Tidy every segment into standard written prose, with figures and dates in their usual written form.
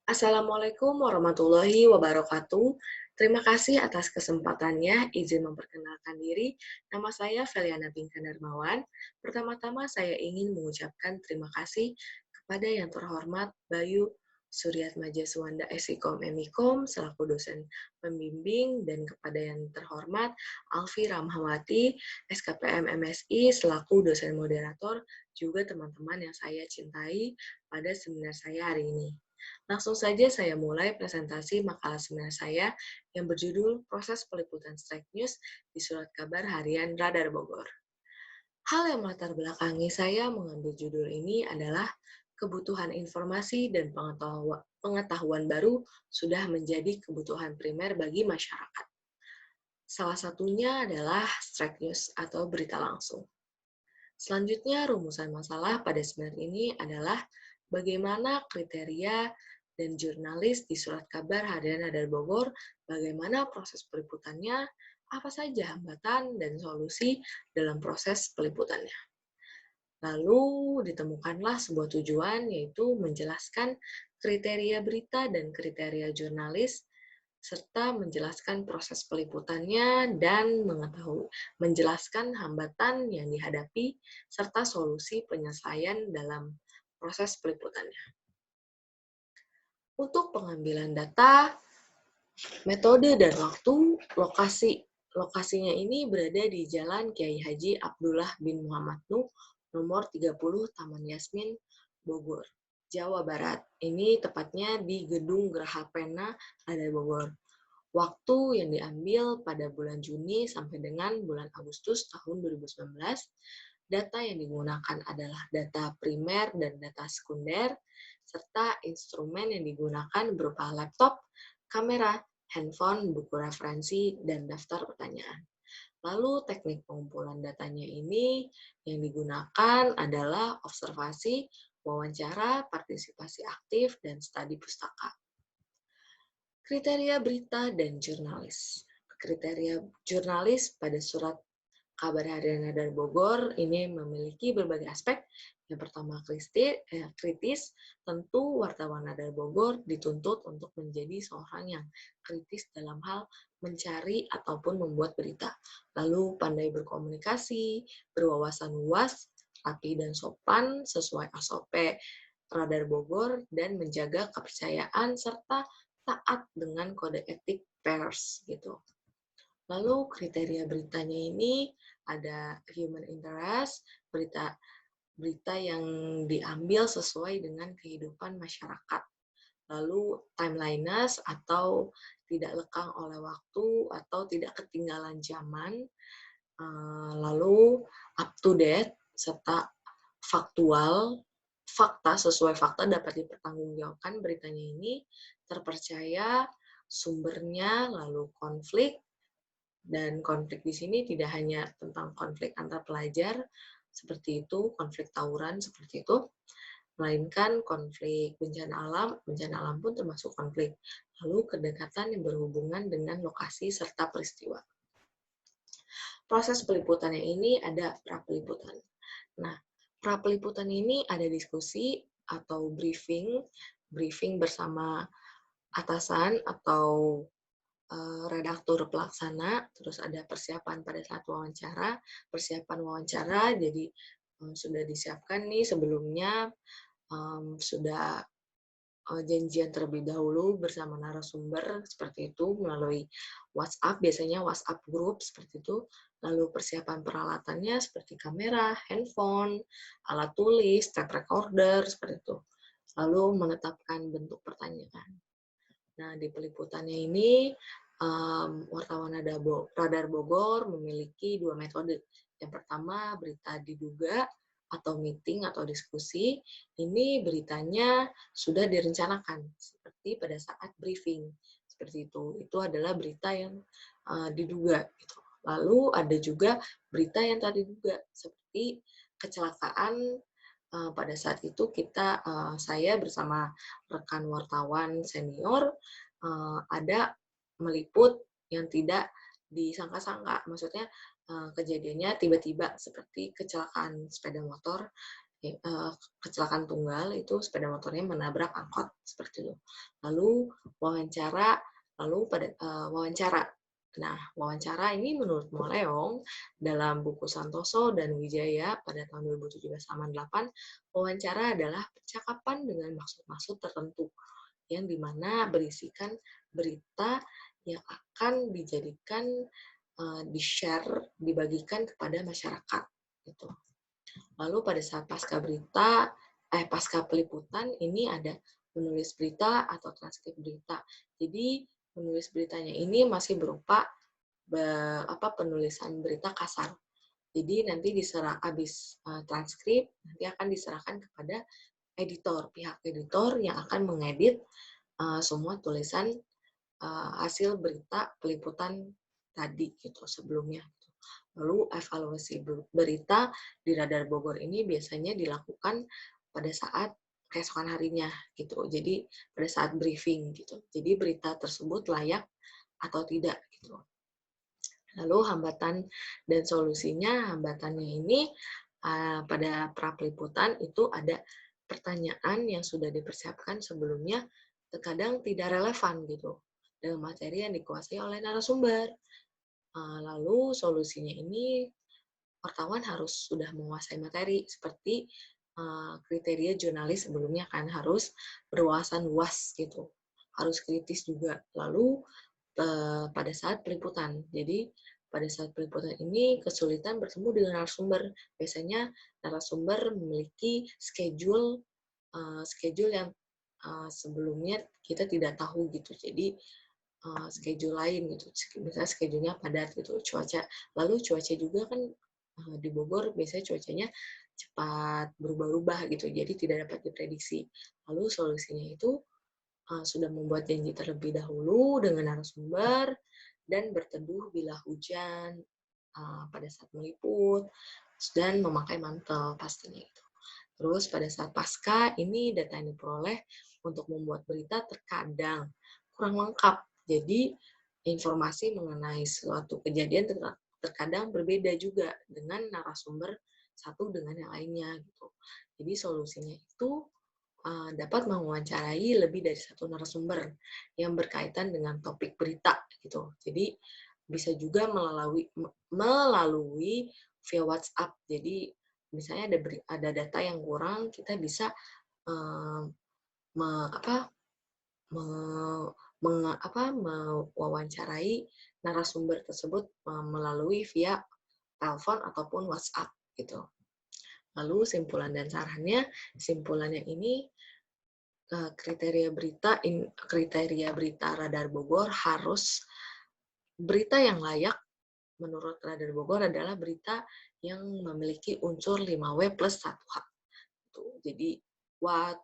Assalamualaikum warahmatullahi wabarakatuh. Terima kasih atas kesempatannya. Izin memperkenalkan diri. Nama saya Feliana Bingka Darmawan. Pertama-tama saya ingin mengucapkan terima kasih kepada yang terhormat Bayu Suryatmaja Suwanda Esikom Emikom selaku dosen pembimbing dan kepada yang terhormat Alfi Ramhawati SKPM MSI selaku dosen moderator juga teman-teman yang saya cintai pada seminar saya hari ini. Langsung saja saya mulai presentasi makalah seminar saya yang berjudul Proses Peliputan Strike News di Surat Kabar Harian Radar Bogor. Hal yang melatar belakangi saya mengambil judul ini adalah kebutuhan informasi dan pengetahuan baru sudah menjadi kebutuhan primer bagi masyarakat. Salah satunya adalah strike news atau berita langsung. Selanjutnya, rumusan masalah pada seminar ini adalah bagaimana kriteria dan jurnalis di Surat Kabar Harian Radar Bogor, bagaimana proses peliputannya, apa saja hambatan dan solusi dalam proses peliputannya. Lalu ditemukanlah sebuah tujuan, yaitu menjelaskan kriteria berita dan kriteria jurnalis, serta menjelaskan proses peliputannya dan menjelaskan hambatan yang dihadapi, serta solusi penyelesaian dalam proses peliputannya. Untuk pengambilan data, metode dan waktu, lokasinya ini berada di Jalan Kiai Haji Abdullah bin Muhammad Nuh, nomor 30 Taman Yasmin, Bogor, Jawa Barat. Ini tepatnya di Gedung Geraha Pena, Radar Bogor. Waktu yang diambil pada bulan Juni sampai dengan bulan Agustus tahun 2019. Data yang digunakan adalah data primer dan data sekunder, serta instrumen yang digunakan berupa laptop, kamera, handphone, buku referensi, dan daftar pertanyaan. Lalu teknik pengumpulan datanya ini yang digunakan adalah observasi, wawancara, partisipasi aktif, dan studi pustaka. Kriteria berita dan jurnalis. Kriteria jurnalis pada Surat Kabar Harian Radar Bogor ini memiliki berbagai aspek. Yang pertama kritis, tentu wartawan Radar Bogor dituntut untuk menjadi seorang yang kritis dalam hal mencari ataupun membuat berita. Lalu pandai berkomunikasi, berwawasan luas, rapi dan sopan sesuai SOP Radar Bogor, dan menjaga kepercayaan serta taat dengan kode etik pers gitu. Lalu kriteria beritanya ini ada human interest, berita yang diambil sesuai dengan kehidupan masyarakat. Lalu timeliness atau tidak lekang oleh waktu atau tidak ketinggalan zaman. Lalu up to date serta faktual, fakta sesuai fakta dapat dipertanggungjawabkan beritanya ini, terpercaya, sumbernya, lalu konflik. Dan konflik di sini tidak hanya tentang konflik antar pelajar, seperti itu, konflik tawuran seperti itu, melainkan konflik bencana alam pun termasuk konflik. Lalu kedekatan yang berhubungan dengan lokasi serta peristiwa. Proses peliputannya ini ada pra-peliputan. Nah, pra-peliputan ini ada diskusi atau briefing bersama atasan atau redaktur pelaksana, terus ada persiapan pada saat wawancara. Persiapan wawancara, jadi sudah disiapkan nih sebelumnya, sudah janjian terlebih dahulu bersama narasumber seperti itu melalui WhatsApp, biasanya WhatsApp group seperti itu. Lalu persiapan peralatannya seperti kamera, handphone, alat tulis, tape recorder seperti itu. Lalu menetapkan bentuk pertanyaan. Nah, di peliputannya ini wartawan Radar Bogor memiliki dua metode. Yang pertama berita diduga atau meeting atau diskusi. Ini beritanya sudah direncanakan seperti pada saat briefing seperti itu. Itu adalah berita yang diduga. Gitu. Lalu ada juga berita yang tak diduga seperti kecelakaan. Pada saat itu saya bersama rekan wartawan senior ada meliput yang tidak disangka-sangka. Maksudnya kejadiannya tiba-tiba seperti kecelakaan sepeda motor kecelakaan tunggal itu sepeda motornya menabrak angkot seperti itu. Lalu wawancara, wawancara. Nah, wawancara ini menurut Moleong dalam buku Santoso dan Wijaya pada tahun 2017-8, wawancara adalah percakapan dengan maksud-maksud tertentu yang dimana berisikan berita yang akan dijadikan di-share, dibagikan kepada masyarakat gitu. Lalu pada saat pasca peliputan ini ada menulis berita atau transkrip berita. Jadi menulis beritanya ini masih berupa penulisan berita kasar. Jadi nanti habis transkrip nanti akan diserahkan kepada pihak editor yang akan mengedit semua tulisan hasil berita peliputan tadi gitu sebelumnya. Lalu evaluasi berita di Radar Bogor ini biasanya dilakukan pada saat keesokan harinya gitu. Jadi pada saat briefing gitu. Jadi berita tersebut layak atau tidak gitu. Lalu hambatan dan solusinya, hambatannya ini pada pra-peliputan itu ada pertanyaan yang sudah dipersiapkan sebelumnya terkadang tidak relevan gitu dengan materi yang dikuasai oleh narasumber. Lalu solusinya ini wartawan harus sudah menguasai materi seperti kriteria jurnalis sebelumnya kan harus berwawasan luas gitu, harus kritis juga. Lalu pada saat peliputan, jadi pada saat peliputan ini kesulitan bertemu dengan narasumber. Biasanya narasumber memiliki schedule yang sebelumnya kita tidak tahu gitu. Jadi schedule lain gitu, misalnya schedule-nya padat gitu, lalu cuaca juga kan di Bogor biasanya cuacanya cepat berubah-ubah gitu, jadi tidak dapat diprediksi. Lalu solusinya itu sudah membuat janji terlebih dahulu dengan narasumber dan berteduh bila hujan pada saat meliput dan memakai mantel pastinya itu. Terus pada saat pasca ini data yang diperoleh untuk membuat berita terkadang kurang lengkap. Jadi informasi mengenai suatu kejadian terkadang berbeda juga dengan narasumber satu dengan yang lainnya gitu. Jadi solusinya itu dapat mewawancarai lebih dari satu narasumber yang berkaitan dengan topik berita gitu. Jadi bisa juga melalui via WhatsApp. Jadi misalnya ada data yang kurang, kita bisa mewawancarai narasumber tersebut melalui via telepon ataupun WhatsApp gitu. Lalu simpulan dan sarannya, simpulannya ini kriteria berita Radar Bogor harus berita yang layak menurut Radar Bogor adalah berita yang memiliki unsur 5W plus 1H. Jadi what,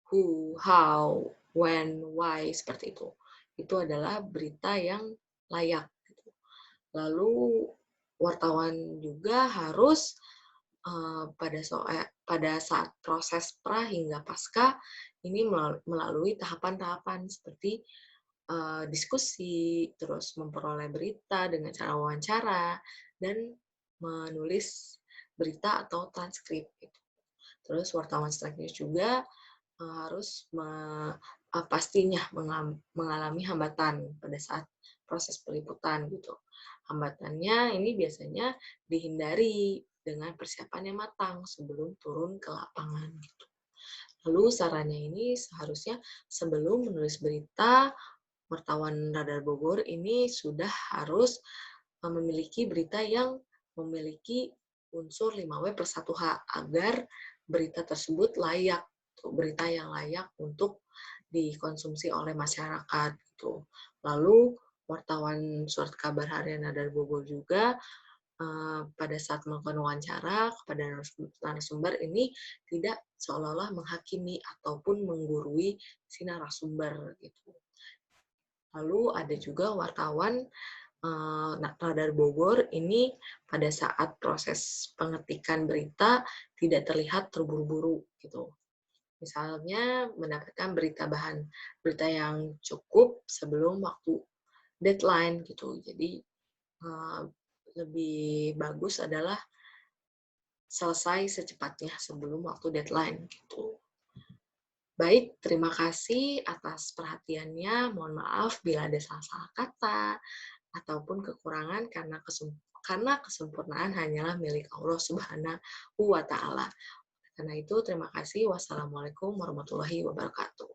who, how, when, why, seperti itu. Itu adalah berita yang layak. Lalu wartawan juga harus pada saat proses pra hingga pasca ini melalui tahapan-tahapan seperti diskusi, terus memperoleh berita dengan cara wawancara, dan menulis berita atau transkrip. Gitu. Terus wartawan strike news juga harus pastinya mengalami hambatan pada saat proses peliputan gitu. Hambatannya ini biasanya dihindari dengan persiapan yang matang sebelum turun ke lapangan gitu. Lalu sarannya ini seharusnya sebelum menulis berita, wartawan Radar Bogor ini sudah harus memiliki berita yang memiliki unsur 5W plus 1H agar berita tersebut layak, berita yang layak untuk dikonsumsi oleh masyarakat. Gitu. Lalu wartawan surat kabar harian Radar Bogor juga pada saat melakukan wawancara kepada narasumber ini tidak seolah-olah menghakimi ataupun menggurui si narasumber gitu. Lalu ada juga wartawan Radar Bogor ini pada saat proses pengetikan berita tidak terlihat terburu-buru gitu. Misalnya mendapatkan berita yang cukup sebelum waktu deadline gitu. Jadi lebih bagus adalah selesai secepatnya sebelum waktu deadline gitu. Baik, terima kasih atas perhatiannya. Mohon maaf bila ada salah-salah kata ataupun kekurangan karena kesempurnaan hanyalah milik Allah Subhanahu wa taala. Karena itu, terima kasih. Wassalamualaikum warahmatullahi wabarakatuh.